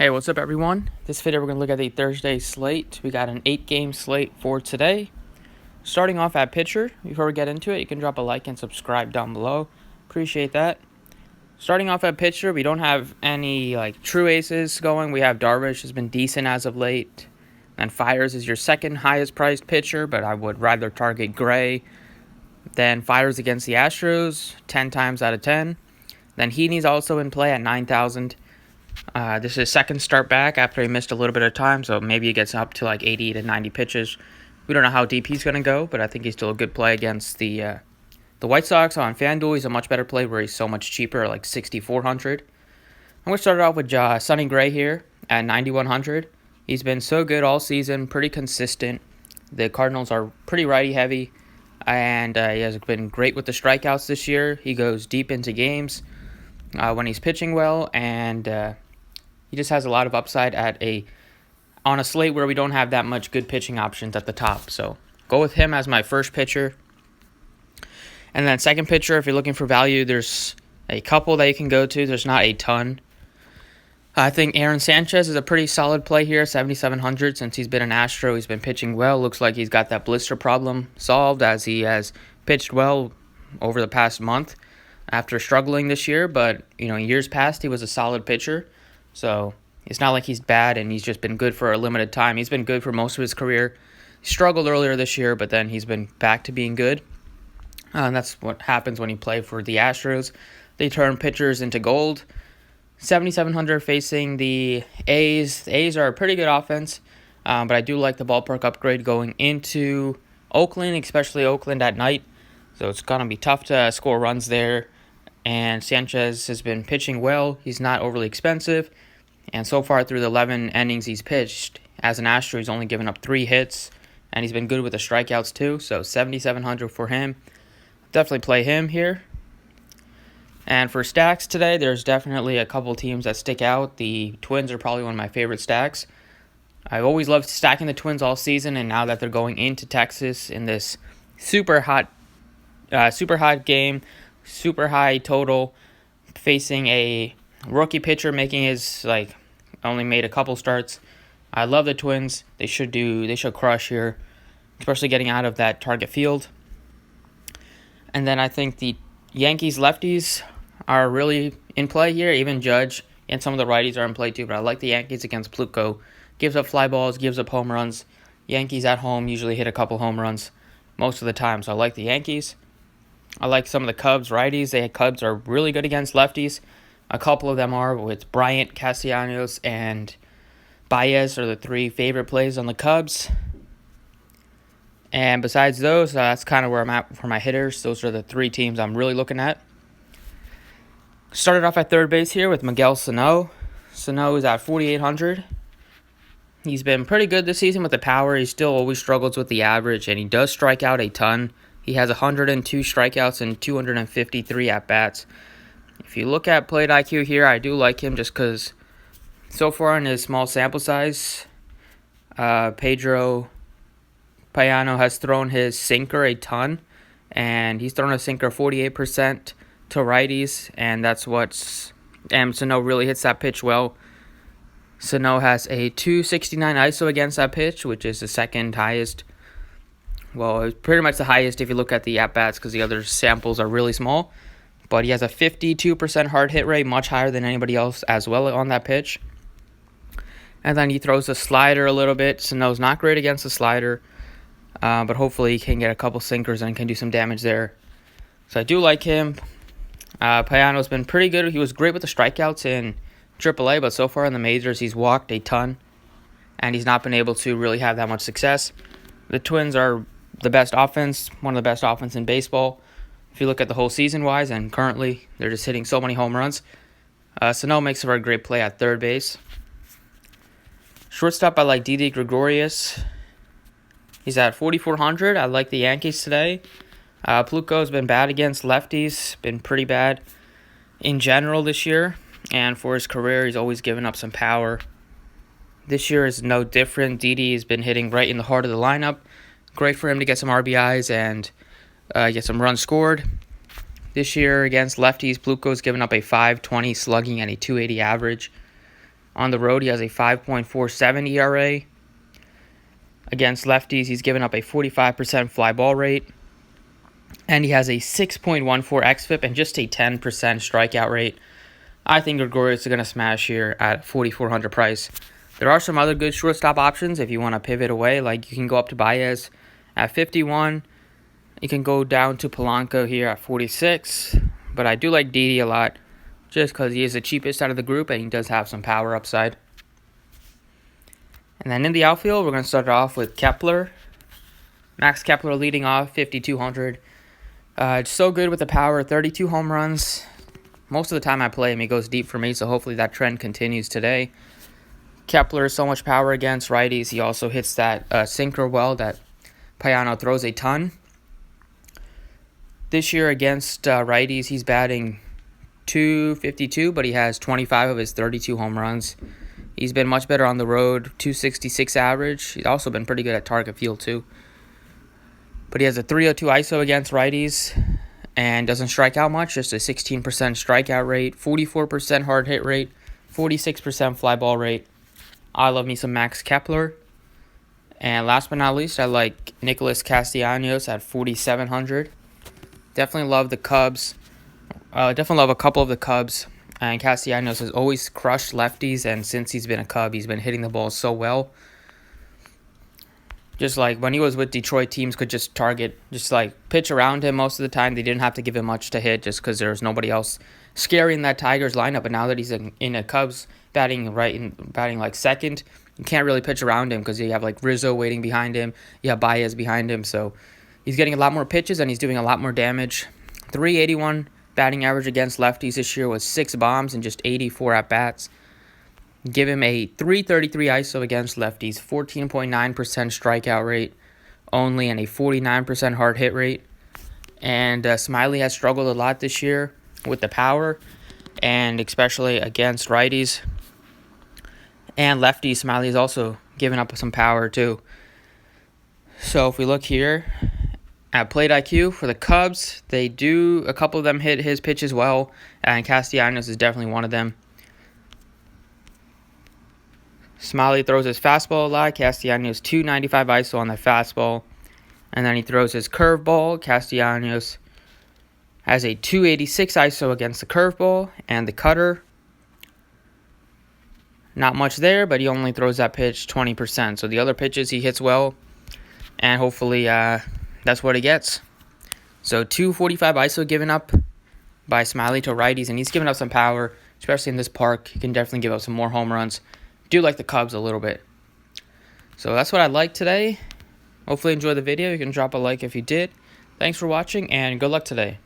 Hey, what's up, everyone? This video, we're going to look at the Thursday slate. We got an 8-game slate for today. Starting off at pitcher, before we get into it, you can drop a like and subscribe down below. Appreciate that. Starting off at pitcher, we don't have any true aces going. We have Darvish, has been decent as of late. And Fires is your second highest priced pitcher, but I would rather target Gray than Fires against the Astros, 10 times out of 10. Then Heaney's also in play at 9,000. This is his second start back after he missed a little bit of time, so maybe he gets up to 80 to 90 pitches. We don't know how deep he's going to go, but I think he's still a good play against the White Sox. On FanDuel, he's a much better play where he's so much cheaper, like 6,400. I'm going to start it off with Sonny Gray here at 9,100. He's been so good all season, pretty consistent. The Cardinals are pretty righty-heavy, and he has been great with the strikeouts this year. He goes deep into games when he's pitching well, and he just has a lot of upside on a slate where we don't have that much good pitching options at the top. So go with him as my first pitcher. And then second pitcher, if you're looking for value, there's a couple that you can go to. There's not a ton. I think Aaron Sanchez is a pretty solid play here, 7,700. Since he's been an Astro, he's been pitching well. Looks like he's got that blister problem solved, as he has pitched well over the past month after struggling this year. But, in years past, he was a solid pitcher. So it's not like he's bad and he's just been good for a limited time. He's been good for most of his career. He struggled earlier this year, but then he's been back to being good. And that's what happens when you play for the Astros. They turn pitchers into gold. 7,700 facing the A's. The A's are a pretty good offense, but I do like the ballpark upgrade going into Oakland, especially Oakland at night. So it's going to be tough to score runs there. And Sanchez has been pitching well. He's not overly expensive. And so far through the 11 innings he's pitched, as an Astro, he's only given up 3 hits. And he's been good with the strikeouts too. So 7,700 for him. Definitely play him here. And for stacks today, there's definitely a couple teams that stick out. The Twins are probably one of my favorite stacks. I've always loved stacking the Twins all season. And now that they're going into Texas in this super hot game, super high total, facing a rookie pitcher making his only made a couple starts. I love the Twins. They should crush here, especially getting out of that target field. And then I think the Yankees lefties are really in play here. Even Judge and some of the righties are in play too, but I like the Yankees against Plutko. Gives up fly balls, gives up home runs. Yankees at home usually hit a couple home runs most of the time, so I like the Yankees. I like some of the Cubs righties. The Cubs are really good against lefties. A couple of them are, with Bryant, Castellanos, and Baez are the 3 favorite plays on the Cubs. And besides those, that's kind of where I'm at for my hitters. Those are the 3 teams I'm really looking at. Started off at third base here with Miguel Sano. Sano is at 4,800. He's been pretty good this season with the power. He still always struggles with the average, and he does strike out a ton. He has 102 strikeouts and 253 at-bats. If you look at plate IQ here, I do like him just because so far in his small sample size, Pedro Payano has thrown his sinker a ton, and he's thrown a sinker 48% to righties, and that's Sano really hits that pitch well. Sano has a 269 ISO against that pitch, which is the second highest. Well, it's pretty much the highest if you look at the at-bats because the other samples are really small. But he has a 52% hard hit rate, much higher than anybody else as well on that pitch. And then he throws a slider a little bit. Sano's not great against the slider, but hopefully he can get a couple sinkers and can do some damage there. So I do like him. Payano's been pretty good. He was great with the strikeouts in AAA, but so far in the majors he's walked a ton, and he's not been able to really have that much success. The Twins are the best offense, one of the best offense in baseball. If you look at the whole season-wise, and currently they're just hitting so many home runs. Sano makes for a great play at third base. Shortstop, I like Didi Gregorius. He's at 4,400. I like the Yankees today. Plutko's been bad against lefties, been pretty bad in general this year. And for his career, he's always given up some power. This year is no different. Didi has been hitting right in the heart of the lineup. Great for him to get some RBIs and get some runs scored. This year against lefties, Plutko's given up a 520 slugging and a 280 average. On the road, he has a 5.47 ERA. Against lefties, he's given up a 45% fly ball rate. And he has a 6.14 xFIP and just a 10% strikeout rate. I think Gregorius is going to smash here at 4,400 price. There are some other good shortstop options if you want to pivot away. Like you can go up to Baez at 51. You can go down to Polanco here at 46. But I do like Didi a lot just because he is the cheapest out of the group and he does have some power upside. And then in the outfield, we're going to start off with Kepler. Max Kepler leading off, 5,200. So good with the power, 32 home runs. Most of the time I play him, he goes deep for me, so hopefully that trend continues today. Kepler has so much power against righties. He also hits that sinker well that Payano throws a ton. This year against righties, he's batting .252, but he has 25 of his 32 home runs. He's been much better on the road, .266 average. He's also been pretty good at target field too. But he has a .302 ISO against righties and doesn't strike out much, just a 16% strikeout rate, 44% hard hit rate, 46% fly ball rate. I love me some Max Kepler. And last but not least, I like Nicolas Castellanos at 4,700. Definitely love the Cubs. Definitely love a couple of the Cubs. And Castellanos has always crushed lefties, and since he's been a Cub, he's been hitting the ball so well. Just like when he was with Detroit, teams could just pitch around him most of the time. They didn't have to give him much to hit just because there was nobody else scary in that Tigers lineup. But now that he's in a Cubs batting like second, you can't really pitch around him because you have like Rizzo waiting behind him. You have Baez behind him. So he's getting a lot more pitches and he's doing a lot more damage. 381 batting average against lefties this year with 6 bombs and just 84 at-bats. Give him a 333 ISO against lefties, 14.9% strikeout rate only, and a 49% hard hit rate. And Smiley has struggled a lot this year with the power, and especially against righties and lefties. Smiley's also given up some power too. So if we look here at plate IQ for the Cubs, a couple of them hit his pitches well, and Castellanos is definitely one of them. Smiley throws his fastball a lot. Castellanos 295 ISO on the fastball. And then he throws his curveball. Castellanos has a 286 ISO against the curveball and the cutter. Not much there, but he only throws that pitch 20%. So the other pitches he hits well. And hopefully that's what he gets. So 245 ISO given up by Smiley to righties. And he's given up some power, especially in this park. He can definitely give up some more home runs. Do like the Cubs a little bit. So that's what I like today. Hopefully enjoy the video. You can drop a like if you did. Thanks for watching and good luck today.